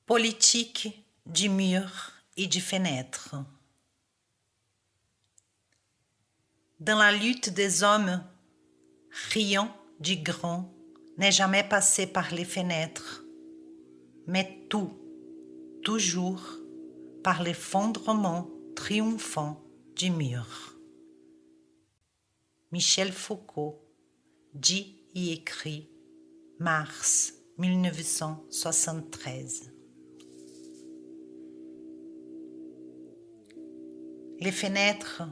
Politique du mur et des fenêtres. Dans la lutte des hommes, rien du grand n'est jamais passé par les fenêtres, mais tout, toujours, par l'effondrement triomphant du mur. Michel Foucault, dit et écrit, mars 1973. Les fenêtres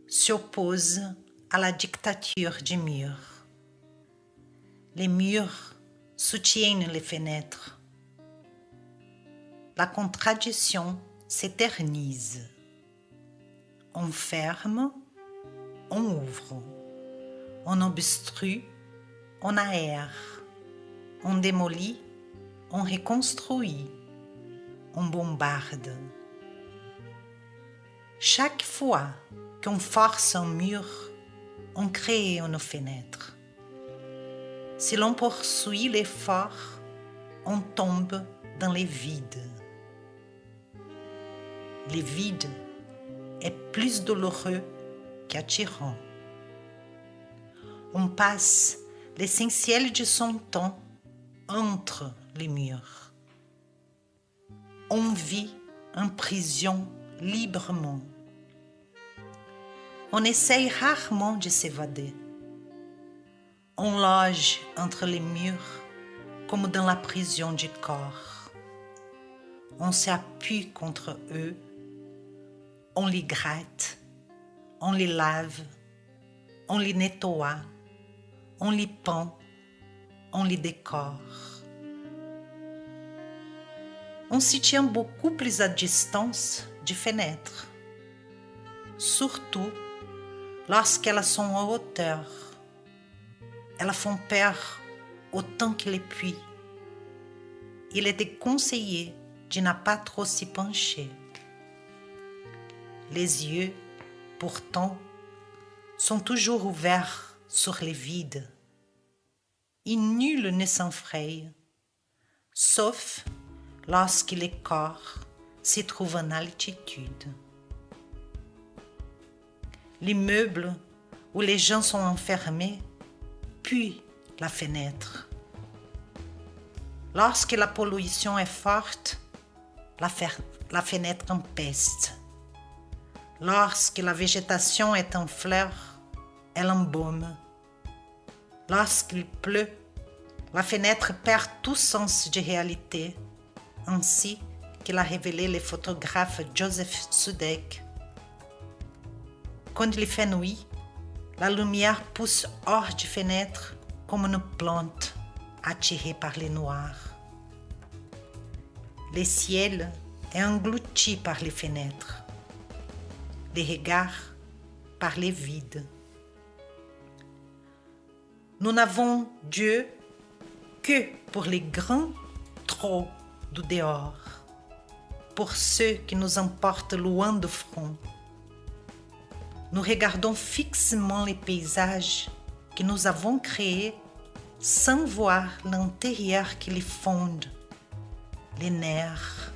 s'opposent à la dictature du mur. Les murs soutiennent les fenêtres. La contradiction s'éternise. On ferme, on ouvre. On obstrue, on aère. On démolit, on reconstruit. On bombarde. Chaque fois qu'on force un mur, on crée une fenêtre. Si l'on poursuit l'effort, on tombe dans les vides. Les vides est plus douloureux qu'attirant. On passe l'essentiel de son temps entre les murs. On vit en prison librement. On essaye rarement de s'évader. On loge entre les murs comme dans la prison du corps. On s'appuie contre eux, on les gratte, on les lave, on les nettoie, on les peint, on les décore. On s'y tient beaucoup plus à distance des fenêtres, surtout lorsqu'elles sont en hauteur. Elles font peur autant que les puits. Il est déconseillé de ne pas trop s'y pencher. Les yeux, pourtant, sont toujours ouverts sur les vides. Et nul ne s'enfraye, sauf lorsque les corps se trouvent en altitude. Les meubles où les gens sont enfermés puent la fenêtre. Lorsque la pollution est forte, la fenêtre empeste. Lorsque la végétation est en fleurs, elle embaume. Lorsqu'il pleut, la fenêtre perd tout sens de réalité, ainsi que l'a révélé le photographe Joseph Sudek. Quand il fait nuit, la lumière pousse hors des fenêtres comme une plante attirée par les noirs. Le ciel est englouti par les fenêtres, les regards par les vides. Nous n'avons Dieu que pour les grands trous du dehors, pour ceux qui nous emportent loin de front. Nous regardons fixement les paysages que nous avons créés sans voir l'intérieur qui les fonde, les nerfs,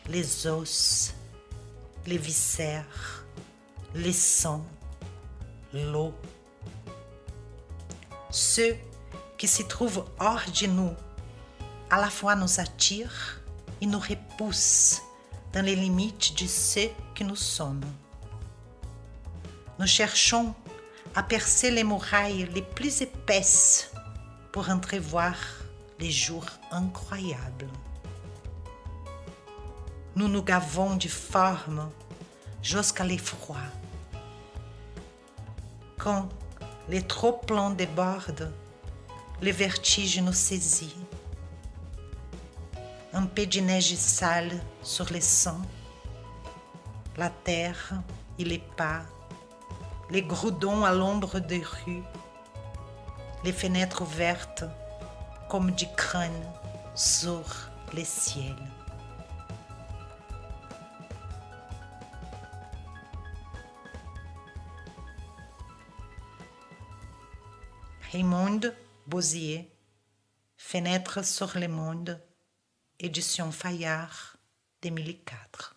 les os, les viscères, les sangs, l'eau. Ceux qui se trouvent hors de nous à la fois nous attirent et nous repoussent dans les limites de ce que nous sommes. Nous cherchons à percer les murailles les plus épaisses pour entrevoir les jours incroyables. Nous nous gavons de formes jusqu'à l'effroi. Quand les trop-pleins débordent, le vertige nous saisit. Un peu de neige sale sur les sangs, la terre et les pas, les groudons à l'ombre des rues, les fenêtres ouvertes comme du crâne sur le ciel. Raymond Bouzier, Fenêtre sur le monde, Édition Fayard, 2004.